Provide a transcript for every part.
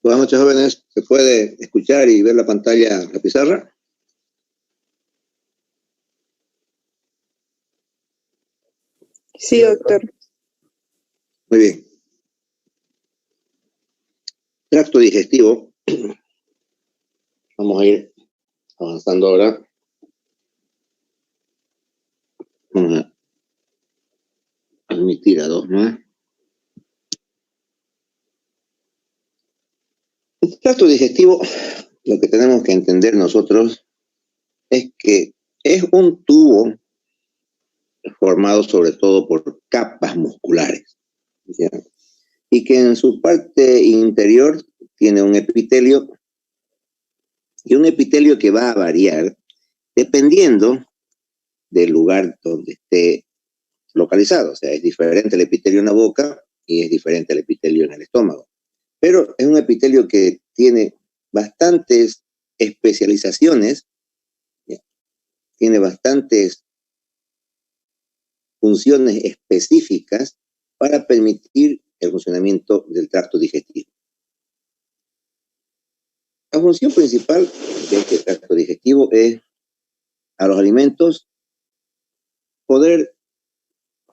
Buenas noches, jóvenes. ¿Se puede escuchar y ver la pantalla, la pizarra? Sí, doctor. Muy bien. Tracto digestivo. Vamos a ir avanzando ahora. Vamos a admitir a dos más. El tracto digestivo, lo que tenemos que entender nosotros es que es un tubo formado sobre todo por capas musculares, ¿ya? Y que en su parte interior tiene un epitelio, y un epitelio que va a variar dependiendo del lugar donde esté localizado. O sea, es diferente el epitelio en la boca y es diferente el epitelio en el estómago. Pero es un epitelio que tiene bastantes especializaciones, ¿ya? Tiene bastantes funciones específicas para permitir el funcionamiento del tracto digestivo. La función principal de este tracto digestivo es a los alimentos poder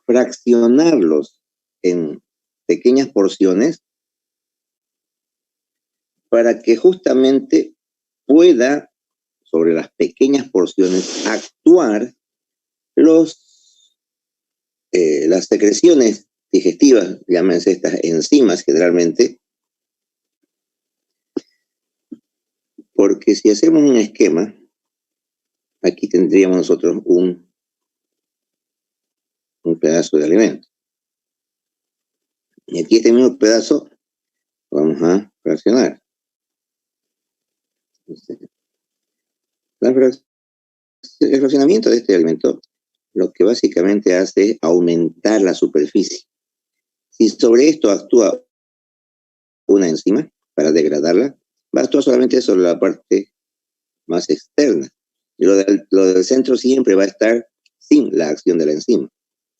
fraccionarlos en pequeñas porciones para que justamente pueda, sobre las pequeñas porciones, actuar las secreciones digestivas, llámense estas enzimas generalmente, porque si hacemos un esquema, aquí tendríamos nosotros un pedazo de alimento. Y aquí este mismo pedazo vamos a fraccionar. El fraccionamiento de este alimento lo que básicamente hace es aumentar la superficie. Si sobre esto actúa una enzima para degradarla, va a actuar solamente sobre la parte más externa. Y lo del centro siempre va a estar sin la acción de la enzima.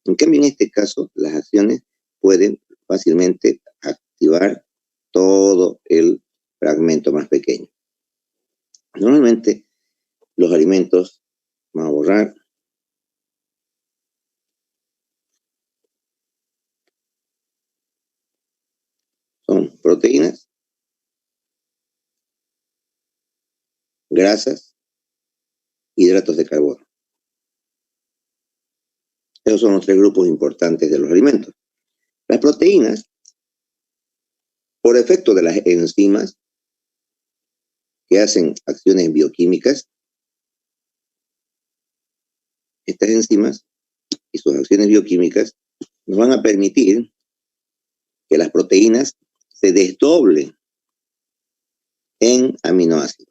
En cambio, en este caso, las acciones pueden fácilmente activar todo el fragmento más pequeño. Normalmente, los alimentos, vamos a borrar, son proteínas, grasas, hidratos de carbono. Esos son los tres grupos importantes de los alimentos. Las proteínas, por efecto de las enzimas que hacen acciones bioquímicas, estas enzimas y sus acciones bioquímicas nos van a permitir que las proteínas se desdoblen en aminoácidos.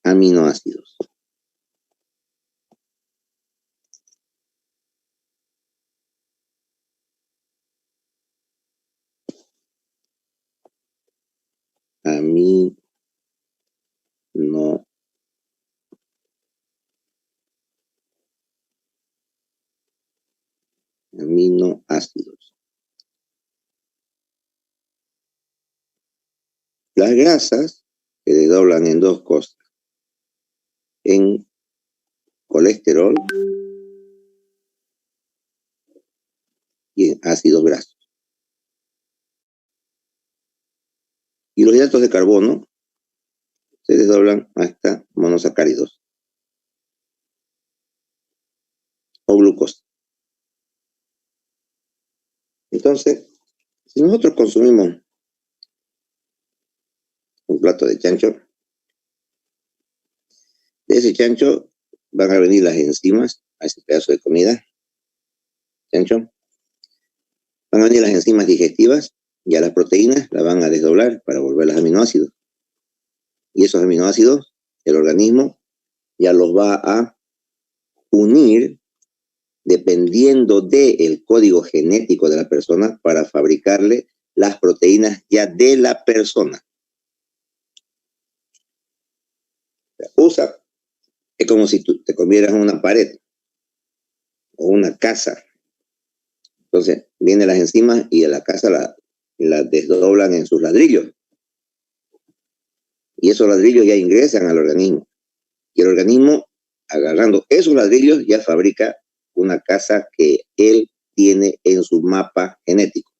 Aminoácidos. Aminoácidos. Las grasas se desdoblan en dos cosas: en colesterol y en ácidos grasos. Y los hidratos de carbono se desdoblan hasta monosacáridos o glucosa. Entonces, si nosotros consumimos un plato de chancho, de ese chancho van a venir las enzimas a ese pedazo de comida, chancho. Van a venir las enzimas digestivas y a las proteínas las van a desdoblar para volverlas aminoácidos. Y esos aminoácidos, el organismo ya los va a unir dependiendo del código genético de la persona para fabricarle las proteínas ya de la persona. Usa, es como si tú te comieras una pared o una casa. Entonces, vienen las enzimas y a la casa la desdoblan en sus ladrillos. Y esos ladrillos ya ingresan al organismo. Y el organismo, agarrando esos ladrillos, ya fabrica una casa que él tiene en su mapa genético.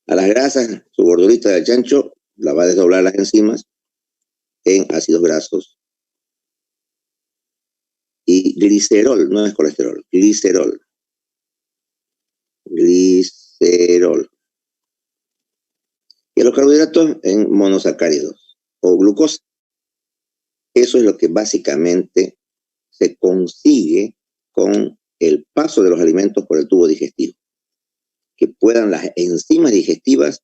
A las grasas, su gordurita del chancho, la va a desdoblar las enzimas en ácidos grasos. Y glicerol, no es colesterol, glicerol. Glicerol. Y a los carbohidratos en monosacáridos o glucosa. Eso es lo que básicamente se consigue con el paso de los alimentos por el tubo digestivo. Que puedan las enzimas digestivas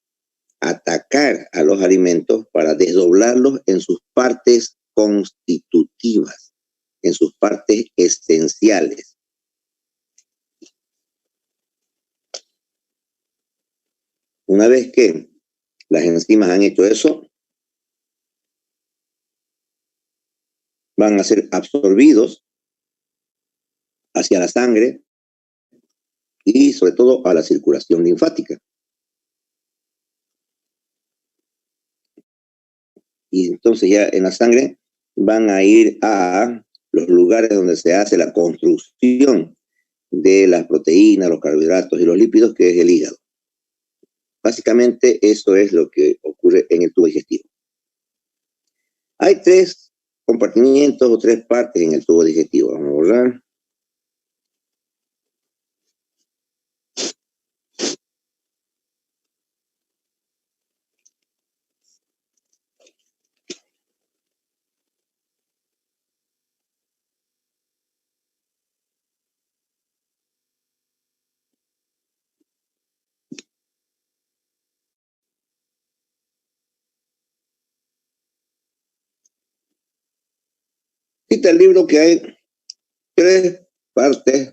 atacar a los alimentos para desdoblarlos en sus partes constitutivas, en sus partes esenciales. Una vez que las enzimas han hecho eso, van a ser absorbidos hacia la sangre y sobre todo a la circulación linfática. Y entonces ya en la sangre van a ir a los lugares donde se hace la construcción de las proteínas, los carbohidratos y los lípidos, que es el hígado. Básicamente eso es lo que ocurre en el tubo digestivo. Hay 3 compartimientos o 3 partes en el tubo digestivo. Vamos a borrar. Cita el libro que hay 3 partes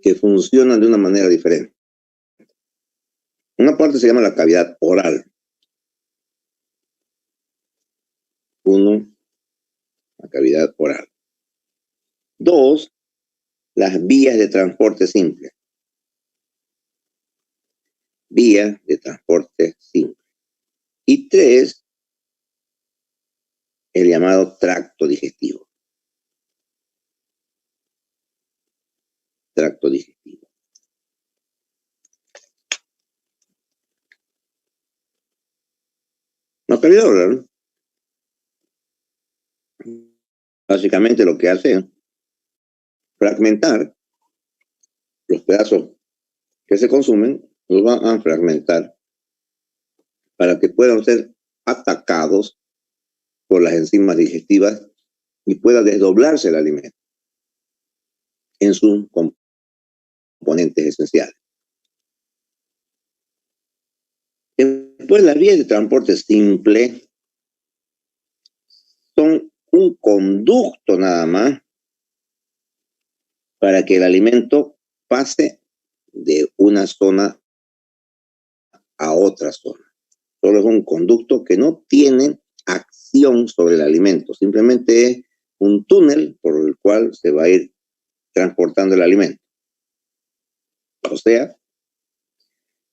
que funcionan de una manera diferente. Una parte se llama la cavidad oral. 1, la cavidad oral. 2, las vías de transporte simple. Vías de transporte simple. Y 3, el llamado tracto digestivo. Tracto digestivo. La cavidad oral básicamente lo que hace es fragmentar los pedazos que se consumen, los van a fragmentar para que puedan ser atacados por las enzimas digestivas y pueda desdoblarse el alimento en sus componentes esenciales. Después, las vías de transporte simple son un conducto nada más para que el alimento pase de una zona a otra zona. Solo es un conducto que no tiene acción sobre el alimento, simplemente es un túnel por el cual se va a ir transportando el alimento. O sea,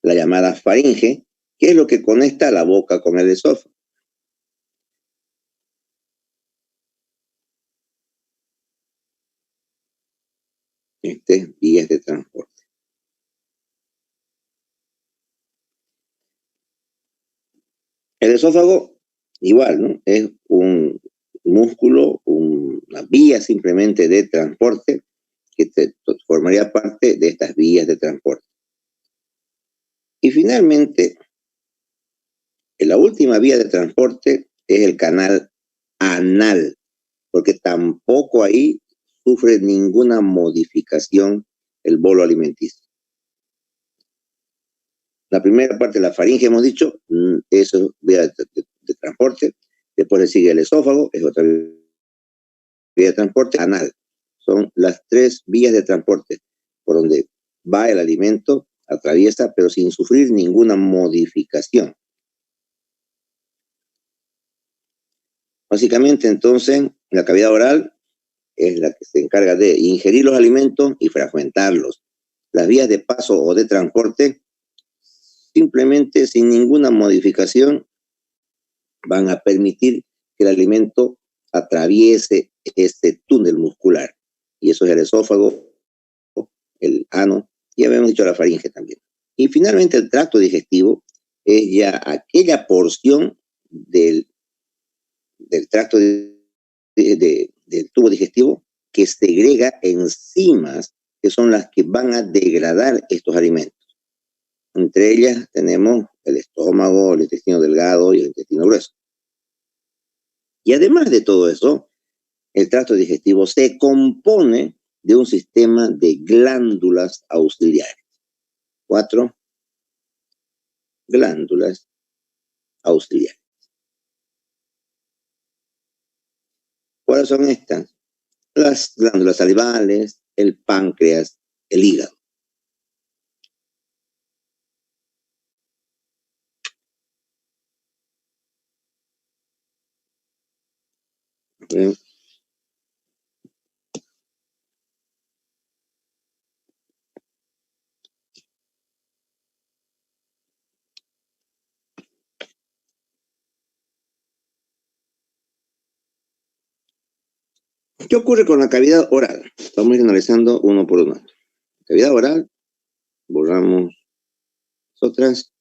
la llamada faringe, que es lo que conecta la boca con el esófago. Vías de transporte. El esófago, igual, ¿no? Es un músculo, una vía simplemente de transporte que formaría parte de estas vías de transporte. Y finalmente, el la última vía de transporte es el canal anal, porque tampoco ahí sufre ninguna modificación el bolo alimenticio. La primera parte de la faringe, hemos dicho, eso es vía de transporte. Después le sigue el esófago, es otra vía de transporte. Anal. Son las 3 vías de transporte por donde va el alimento, atraviesa, pero sin sufrir ninguna modificación. Básicamente, entonces, la cavidad oral es la que se encarga de ingerir los alimentos y fragmentarlos. Las vías de paso o de transporte, simplemente sin ninguna modificación, van a permitir que el alimento atraviese este túnel muscular. Y eso es el esófago, el ano, y habíamos dicho la faringe también. Y finalmente el tracto digestivo es ya aquella porción del tracto del tubo digestivo que segrega enzimas que son las que van a degradar estos alimentos. Entre ellas tenemos el estómago, el intestino delgado y el intestino grueso. Y además de todo eso, el tracto digestivo se compone de un sistema de glándulas auxiliares. 4 glándulas auxiliares. ¿Cuáles son estas? Las glándulas salivales, el páncreas, el hígado. ¿Bien? ¿Qué ocurre con la cavidad oral? Vamos a ir analizando uno por uno. Cavidad oral, borramos otras.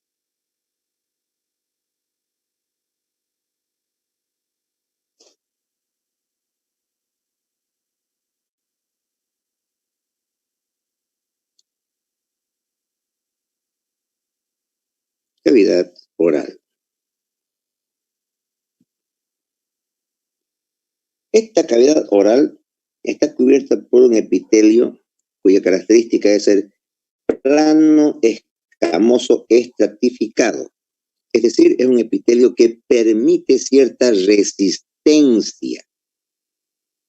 Cavidad oral. Esta cavidad oral está cubierta por un epitelio cuya característica es ser plano escamoso estratificado. Es decir, es un epitelio que permite cierta resistencia.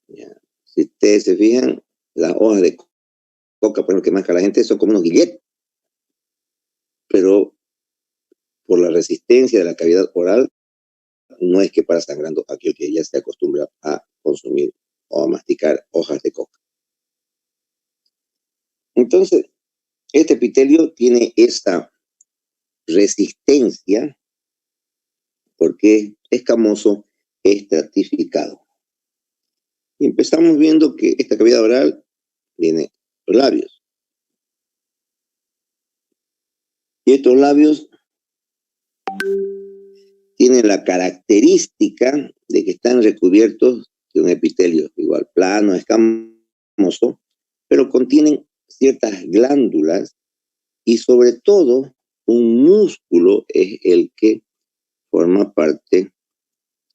Ya. Si ustedes se fijan, las hojas de coca, por lo que marca la gente, son como unos guilletes. Pero por la resistencia de la cavidad oral, no es que para sangrando aquel que ya se acostumbra a consumir o a masticar hojas de coca. Entonces, este epitelio tiene esta resistencia porque es escamoso estratificado. Y empezamos viendo que esta cavidad oral viene los labios. Y estos labios tienen la característica de que están recubiertos de un epitelio igual plano, escamoso, pero contienen ciertas glándulas y sobre todo un músculo es el que forma parte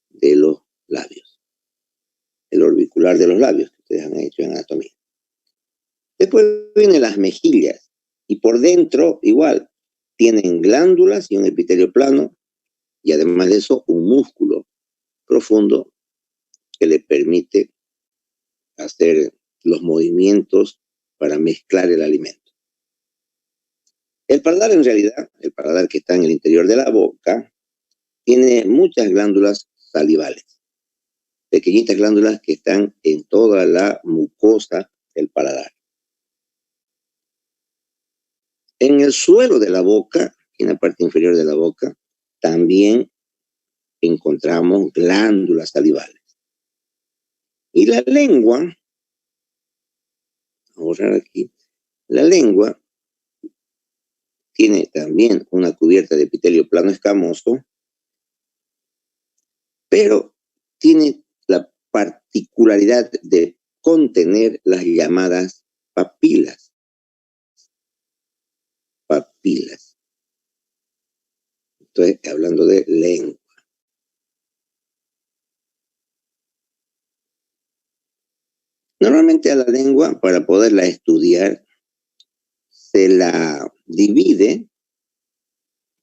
de los labios, el orbicular de los labios que ustedes han hecho en anatomía. Después vienen las mejillas y por dentro igual tienen glándulas y un epitelio plano y además de eso un músculo profundo que le permite hacer los movimientos para mezclar el alimento. El paladar en realidad, el paladar que está en el interior de la boca, tiene muchas glándulas salivales, pequeñitas glándulas que están en toda la mucosa del paladar. En el suelo de la boca, en la parte inferior de la boca, también encontramos glándulas salivales. Y la lengua, vamos a borrar aquí, la lengua tiene también una cubierta de epitelio plano escamoso, pero tiene la particularidad de contener las llamadas papilas. Papilas. Estoy hablando de lengua. Normalmente a la lengua, para poderla estudiar, se la divide.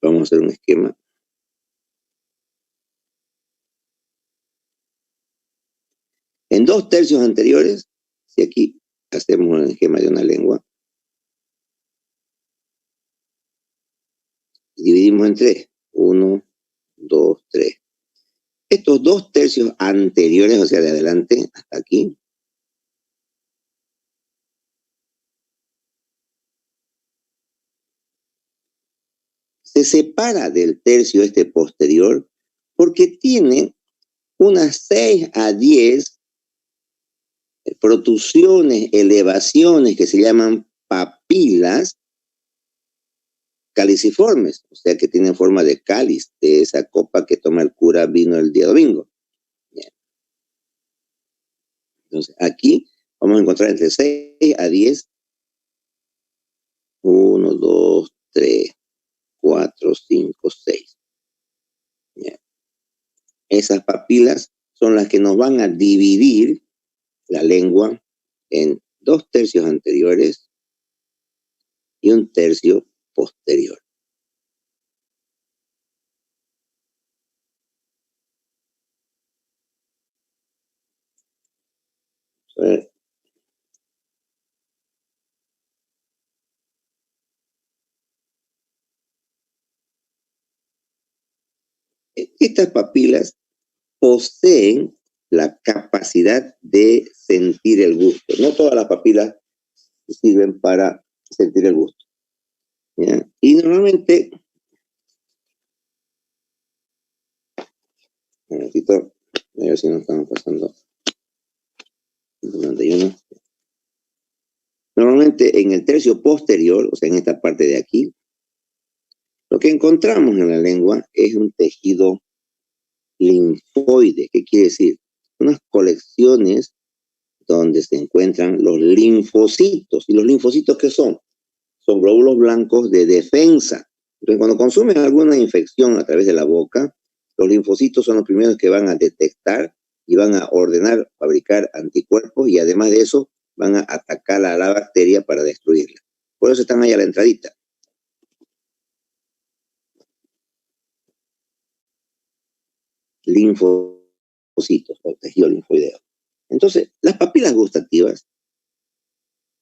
Vamos a hacer un esquema. En 2/3 anteriores, si aquí hacemos un esquema de una lengua, dividimos en 3. 1, 2, 3. Estos 2/3 anteriores, o sea, de adelante hasta aquí, se separa del tercio este posterior porque tiene unas 6 a 10 protrusiones, elevaciones que se llaman papilas caliciformes, o sea que tienen forma de cáliz, de esa copa que toma el cura vino el día domingo. Bien. Entonces aquí vamos a encontrar entre 6 a 10, 1, 2, 3, 4, 5, 6. Bien. Esas papilas son las que nos van a dividir la lengua en 2/3 anteriores y 1/3 posterior. Estas papilas poseen la capacidad de sentir el gusto. No todas las papilas sirven para sentir el gusto. ¿Ya? Y normalmente, un momentito, a ver si nos estamos pasando. 91. Normalmente en el tercio posterior, o sea, en esta parte de aquí, lo que encontramos en la lengua es un tejido linfoide. ¿Qué quiere decir? Unas colecciones donde se encuentran los linfocitos. ¿Y los linfocitos qué son? Son glóbulos blancos de defensa. Entonces, cuando consumen alguna infección a través de la boca, los linfocitos son los primeros que van a detectar y van a ordenar fabricar anticuerpos, y además de eso van a atacar a la bacteria para destruirla. Por eso están ahí a la entradita. Linfocitos o tejido linfoideo. Entonces, las papilas gustativas,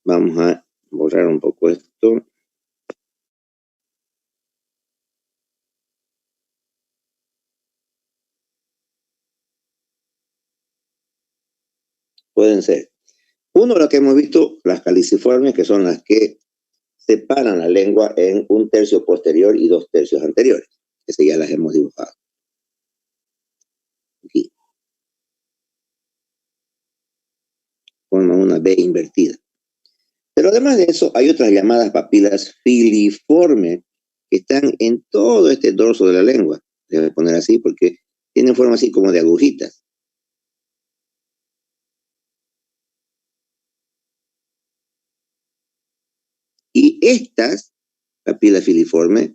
vamos a borrar un poco esto. Pueden ser, uno, lo que hemos visto, las caliciformes, que son las que separan la lengua en 1/3 posterior y 2/3 anteriores. Esas ya las hemos dibujado. Aquí. Forman una B invertida. Pero además de eso, hay otras llamadas papilas filiformes que están en todo este dorso de la lengua. Les voy a poner así porque tienen forma así como de agujitas. Y estas papilas filiformes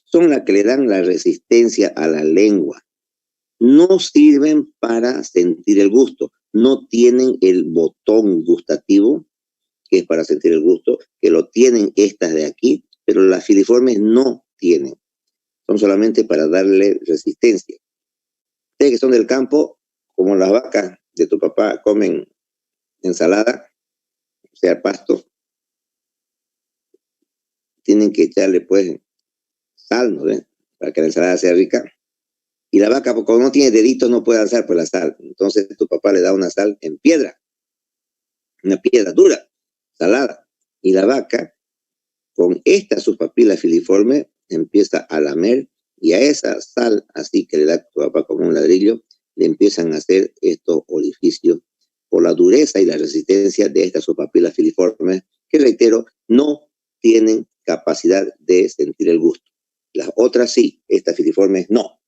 son las que le dan la resistencia a la lengua. No sirven para sentir el gusto. No tienen el botón gustativo, que es para sentir el gusto, que lo tienen estas de aquí, pero las filiformes no tienen. Son solamente para darle resistencia. Ustedes que son del campo, como las vacas de tu papá comen ensalada, o sea, pasto, tienen que echarle pues sal, ¿no ves? Para que la ensalada sea rica. Y la vaca, como no tiene deditos, no puede alzar por la sal. Entonces tu papá le da una sal en piedra, una piedra dura, salada. Y la vaca, con esta sus papilas filiformes, empieza a lamer, y a esa sal, así que le da tu papá como un ladrillo, le empiezan a hacer estos orificios por la dureza y la resistencia de estas sus papilas filiformes, que reitero, no tienen capacidad de sentir el gusto. Las otras sí, estas filiformes no.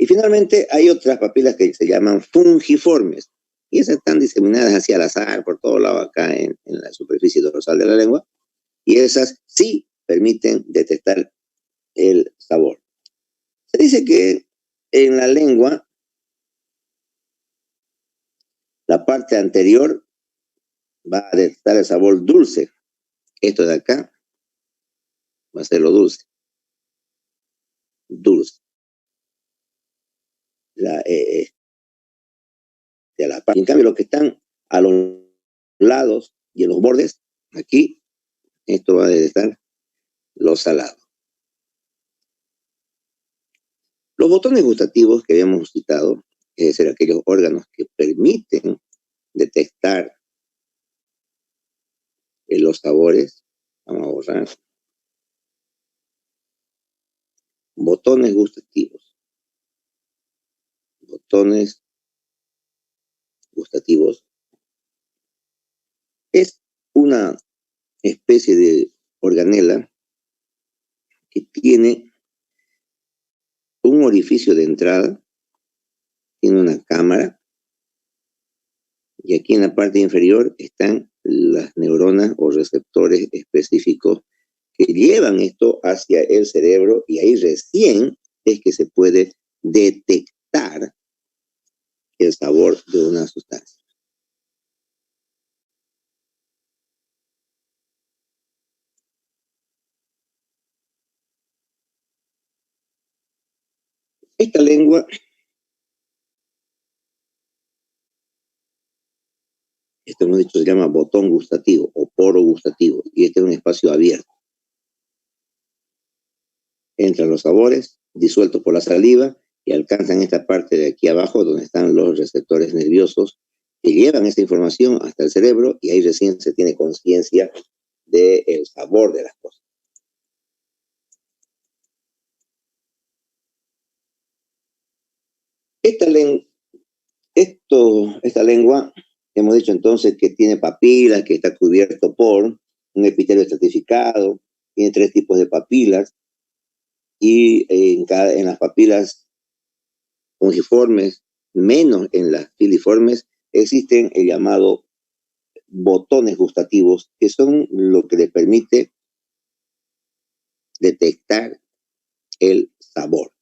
Y finalmente hay otras papilas que se llaman fungiformes, y esas están diseminadas hacia el azar por todo lado acá en la superficie dorsal de la lengua, y esas sí permiten detectar el sabor. Se dice que en la lengua, la parte anterior va a detectar el sabor dulce. Esto de acá va a ser lo dulce. Dulce. En cambio, los que están a los lados y en los bordes, aquí, esto va a detectar lo salado. Los botones gustativos que habíamos citado, es decir, aquellos órganos que permiten detectar los sabores, vamos a borrar, botones gustativos. Botones gustativos es una especie de organela que tiene un orificio de entrada, tiene una cámara, y aquí en la parte inferior están las neuronas o receptores específicos que llevan esto hacia el cerebro, y ahí recién es que se puede detectar el sabor de una sustancia. Esta lengua esto hemos dicho se llama botón gustativo o poro gustativo, y este es un espacio abierto. Entran los sabores disueltos por la saliva y alcanzan esta parte de aquí abajo donde están los receptores nerviosos que llevan esta información hasta el cerebro, y ahí recién se tiene conciencia del sabor de las cosas. Esta lengua, hemos dicho entonces que tiene papilas, que está cubierto por un epitelio estratificado, tiene 3 tipos de papilas, y en las papilas fungiformes, menos en las filiformes, existen el llamado botones gustativos, que son lo que les permite detectar el sabor.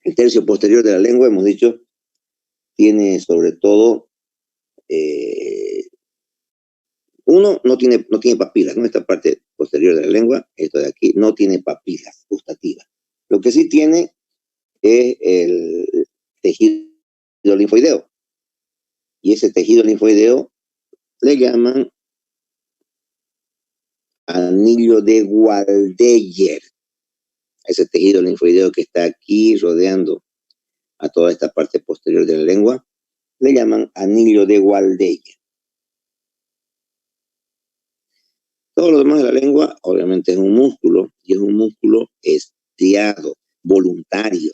El tercio posterior de la lengua, hemos dicho, tiene sobre todo uno no tiene papilas, ¿no? Esta parte posterior de la lengua, esto de aquí, no tiene papilas gustativas. Lo que sí tiene es el tejido linfoideo. Y ese tejido linfoideo le llaman anillo de Waldeyer. Ese tejido linfoideo que está aquí rodeando a toda esta parte posterior de la lengua, le llaman anillo de Waldeyer. Todo lo demás de la lengua, obviamente, es un músculo, y es un músculo estriado, voluntario.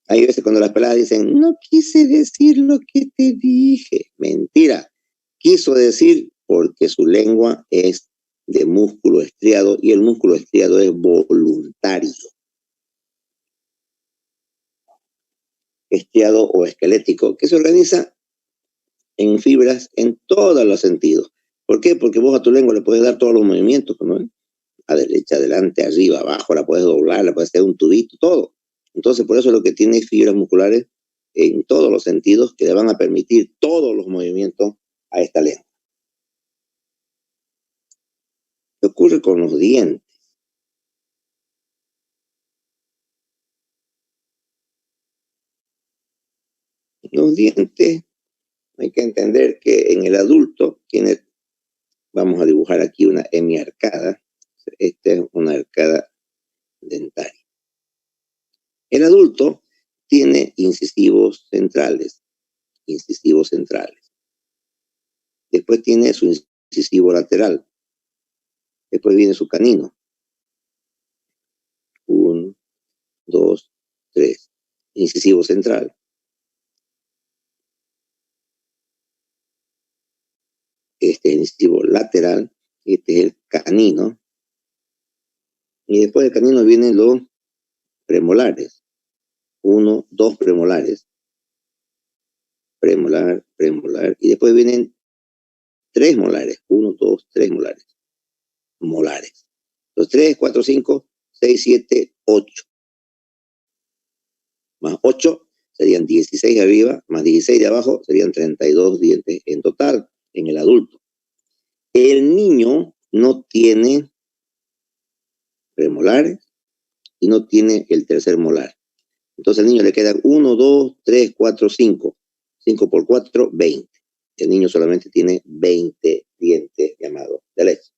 Hay veces cuando las peladas dicen, no quise decir lo que te dije. Mentira. Quiso decir porque su lengua es de músculo estriado, y el músculo estriado es voluntario. Estriado o esquelético, que se organiza en fibras en todos los sentidos. ¿Por qué? Porque vos a tu lengua le puedes dar todos los movimientos, ¿no? A derecha, adelante, arriba, abajo, la puedes doblar, la puedes hacer un tubito, todo. Entonces, por eso lo que tiene fibras musculares en todos los sentidos que le van a permitir todos los movimientos a esta lengua. ¿Qué ocurre con los dientes? Los dientes, hay que entender que en el adulto, vamos a dibujar aquí una hemiarcada. Esta es una arcada dentaria. El adulto tiene incisivos centrales. Después tiene su incisivo lateral. Después viene su canino. 1, 2, 3. Incisivo central. Este es el incisivo lateral. Este es el canino. Y después del canino vienen los premolares. 1, 2 premolares. Premolar. Y después vienen 3 molares. 1, 2, 3 molares. Los 3, 4, 5 6, 7, 8. Más 8 serían 16 de arriba, más 16 de abajo serían 32 dientes en total en el adulto. El niño no tiene premolares y no tiene el tercer molar. Entonces al niño le quedan 1, 2, 3, 4, 5. 5 por 4, 20. El niño solamente tiene 20 dientes llamados de leche.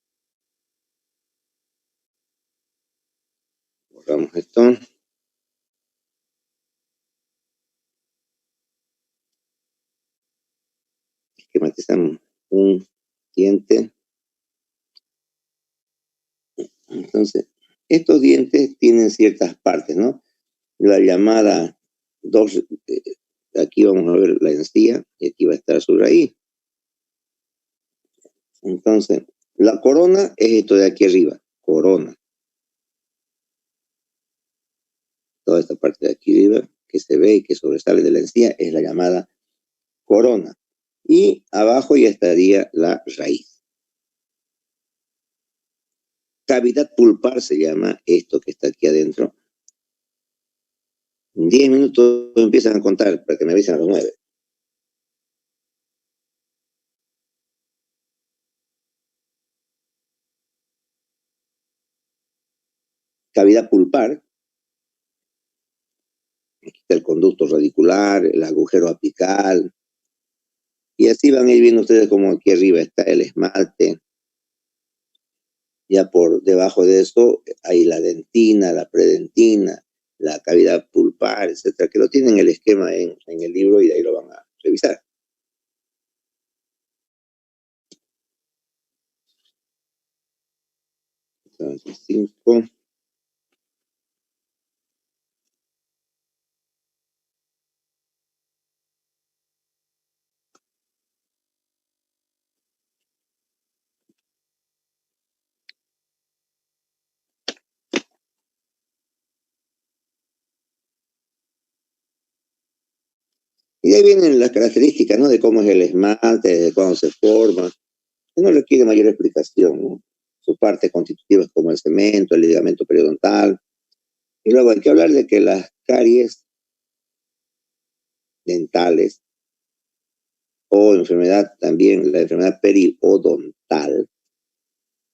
Borramos esto. Esquematizamos un diente. Entonces, estos dientes tienen ciertas partes, ¿no? La llamada aquí vamos a ver la encía y aquí va a estar su raíz. Entonces, la corona es esto de aquí arriba, corona. Toda esta parte de aquí arriba que se ve y que sobresale de la encía es la llamada corona. Y abajo ya estaría la raíz. Cavidad pulpar se llama esto que está aquí adentro. En 10 minutos empiezan a contar para que me avisen a los 9. Cavidad pulpar. Aquí está el conducto radicular, el agujero apical. Y así van a ir viendo ustedes como aquí arriba está el esmalte. Ya por debajo de eso hay la dentina, la predentina, la cavidad pulpar, etcétera, que lo tienen el esquema en el libro y de ahí lo van a revisar. Entonces, 5. Y de ahí vienen las características, ¿no? De cómo es el esmalte, de cuándo se forma. No requiere mayor explicación, ¿no? Sus partes constitutivas como el cemento, el ligamento periodontal. Y luego hay que hablar de que las caries dentales o enfermedad también, la enfermedad periodontal,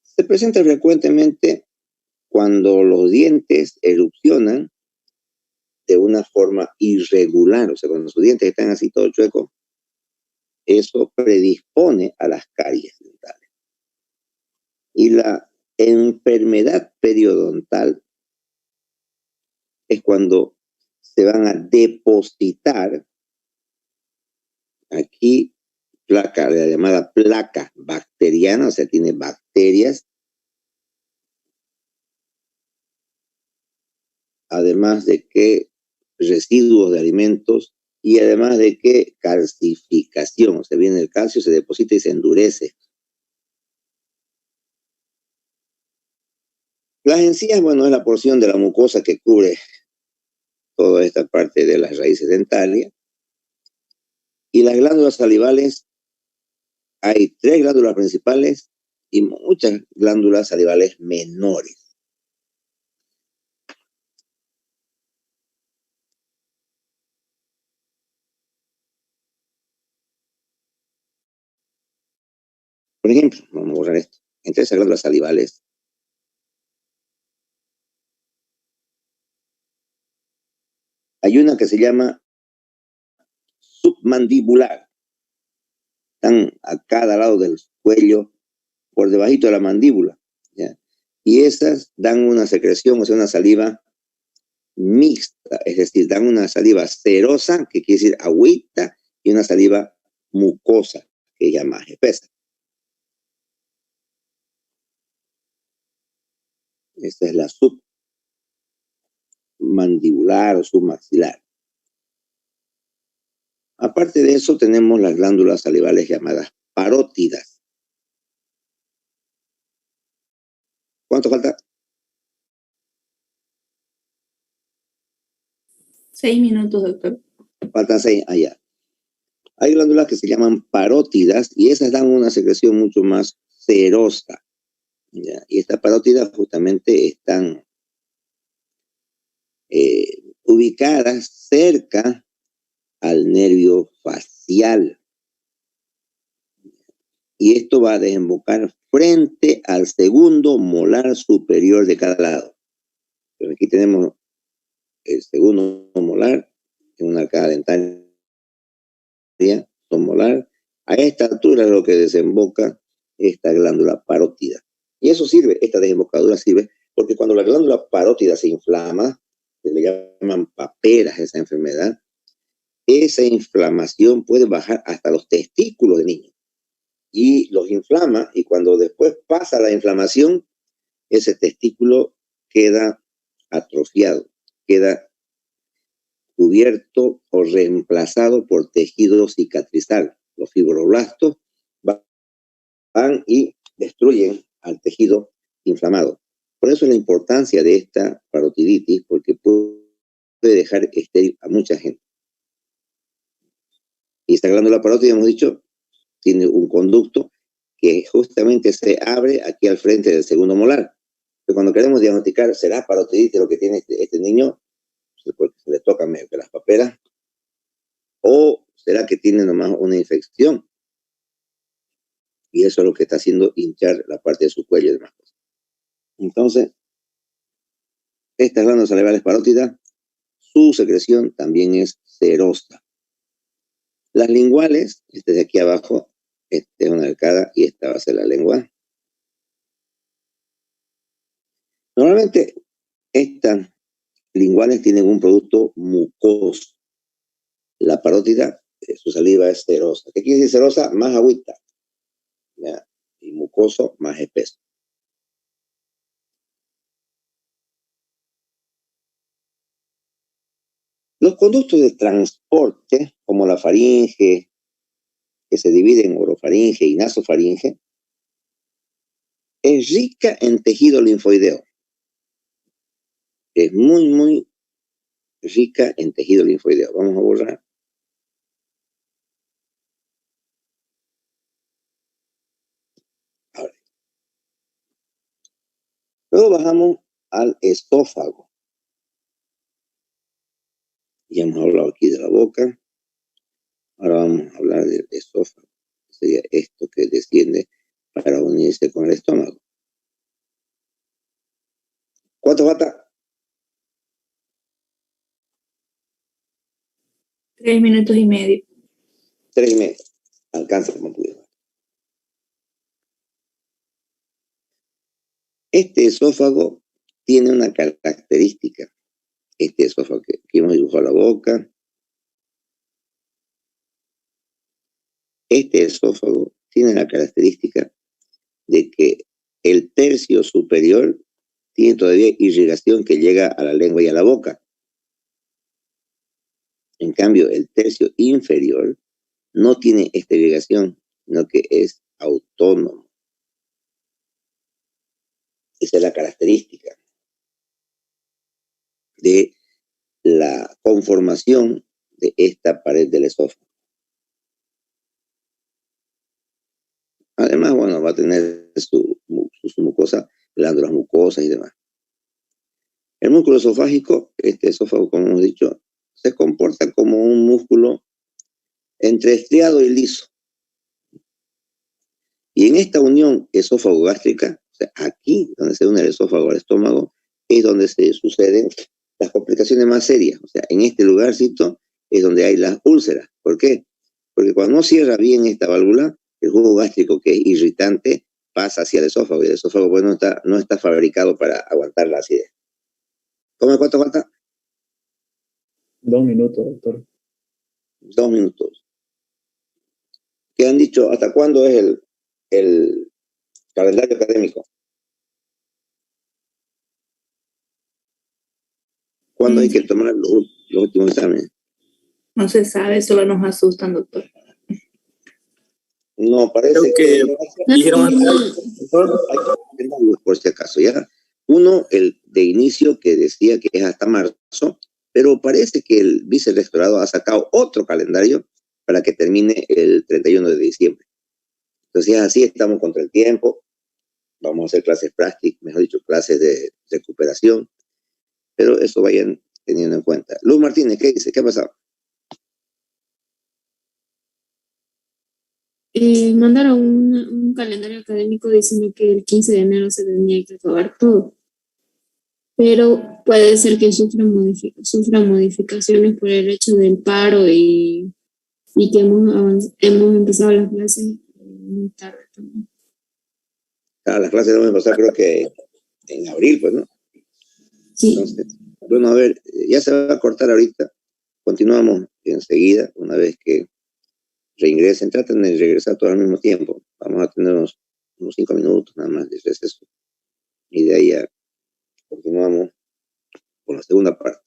se presenta frecuentemente cuando los dientes erupcionan de una forma irregular, o sea, cuando sus dientes están así todo chuecos, eso predispone a las caries dentales. Y la enfermedad periodontal es cuando se van a depositar aquí placa, la llamada placa bacteriana, o sea, tiene bacterias, además de que residuos de alimentos y además de que calcificación, o sea, viene el calcio, se deposita y se endurece. Las encías, bueno, es la porción de la mucosa que cubre toda esta parte de las raíces dentales. Y las glándulas salivales, hay 3 glándulas principales y muchas glándulas salivales menores. Por ejemplo, vamos a borrar esto. Entre esas glándulas salivales hay una que se llama submandibular. Están a cada lado del cuello, por debajito de la mandíbula, ¿ya? Y esas dan una secreción, o sea, una saliva mixta, es decir, dan una saliva cerosa, que quiere decir agüita, y una saliva mucosa, que ya más espesa. Esta es la submandibular o submaxilar. Aparte de eso, tenemos las glándulas salivales llamadas parótidas. ¿Cuánto falta? 6 minutos, doctor. Faltan 6, allá. Hay glándulas que se llaman parótidas y esas dan una secreción mucho más cerosa, ¿ya? Y estas parótidas justamente están ubicadas cerca al nervio facial. Y esto va a desembocar frente al segundo molar superior de cada lado. Pero aquí tenemos el segundo molar en una arcada dentaria, molar. A esta altura es lo que desemboca esta glándula parótida. Y eso sirve, esta desembocadura sirve, porque cuando la glándula parótida se inflama, se le llaman paperas esa enfermedad, esa inflamación puede bajar hasta los testículos del niño. Y los inflama, y cuando después pasa la inflamación, ese testículo queda atrofiado, queda cubierto o reemplazado por tejido cicatrizal. Los fibroblastos van y destruyen al tejido inflamado. Por eso la importancia de esta parotiditis, porque puede dejar estéril a mucha gente. Y esta glándula parótida, hemos dicho, tiene un conducto que justamente se abre aquí al frente del segundo molar. Pero cuando queremos diagnosticar, ¿será parotiditis lo que tiene este niño? Porque se le toca medio que las paperas. ¿O será que tiene nomás una infección? Y eso es lo que está haciendo hinchar la parte de su cuello y demás cosas. Entonces, estas glándulas salivales parótidas, su secreción también es serosa. Las linguales, este de aquí abajo, esta es una arcada y esta va a ser la lengua. Normalmente, estas linguales tienen un producto mucoso. La parótida, su saliva es serosa. ¿Qué quiere decir serosa? Más agüita. ¿Ya? Y mucoso, más espeso. Los conductos de transporte, como la faringe, que se divide en orofaringe y nasofaringe, es rica en tejido linfoideo. Es muy, muy rica en tejido linfoideo. Vamos a borrar. Ahora. Luego bajamos al esófago. Ya hemos hablado aquí de la boca. Ahora vamos a hablar del esófago. Sería esto que desciende para unirse con el estómago. ¿Cuánto falta? 3 minutos y medio. 3 y medio. Alcanza como pudiera. Este esófago tiene una característica. Este esófago que aquí hemos dibujado la boca. Este esófago tiene la característica de que el tercio superior tiene todavía irrigación que llega a la lengua y a la boca. En cambio, el tercio inferior no tiene esta irrigación, sino que es autónomo. Esa es la característica de la conformación de esta pared del esófago. Además, bueno, va a tener su mucosa, glándulas mucosas y demás. El músculo esofágico, este esófago, como hemos dicho, se comporta como un músculo entre estriado y liso. Y en esta unión esófago-gástrica, o sea, aquí donde se une el esófago al estómago, es donde se suceden las complicaciones más serias. O sea, en este lugarcito es donde hay las úlceras. ¿Por qué? Porque cuando no cierra bien esta válvula, el jugo gástrico, que es irritante, pasa hacia el esófago, y el esófago pues, no está fabricado para aguantar la acidez. ¿Cuánto falta? 2 minutos, doctor. 2 minutos. ¿Qué han dicho? ¿Hasta cuándo es el calendario académico? ¿Cuándo hay que tomar los últimos exámenes? No se sabe, solo nos asustan, doctor. No, parece que dijeron por si acaso, ya. Uno, el de inicio que decía que es hasta marzo, pero parece que el vicerrectorado ha sacado otro calendario para que termine el 31 de diciembre. Entonces, así estamos contra el tiempo. Vamos a hacer clases prácticas, mejor dicho, clases de recuperación. Pero eso vayan teniendo en cuenta. Luz Martínez, ¿qué dice? ¿Qué ha pasado? Mandaron un calendario académico diciendo que el 15 de enero se tenía que acabar todo, pero puede ser que sufra modificaciones por el hecho del paro y que hemos empezado las clases muy tarde también. Ah, las clases van a empezar creo que en abril, pues, ¿no? Sí. Entonces, bueno, a ver, ya se va a cortar ahorita. Continuamos enseguida, una vez que reingresen. Traten de regresar todos al mismo tiempo. Vamos a tener unos 5 minutos nada más de receso. Y de ahí ya continuamos con la segunda parte.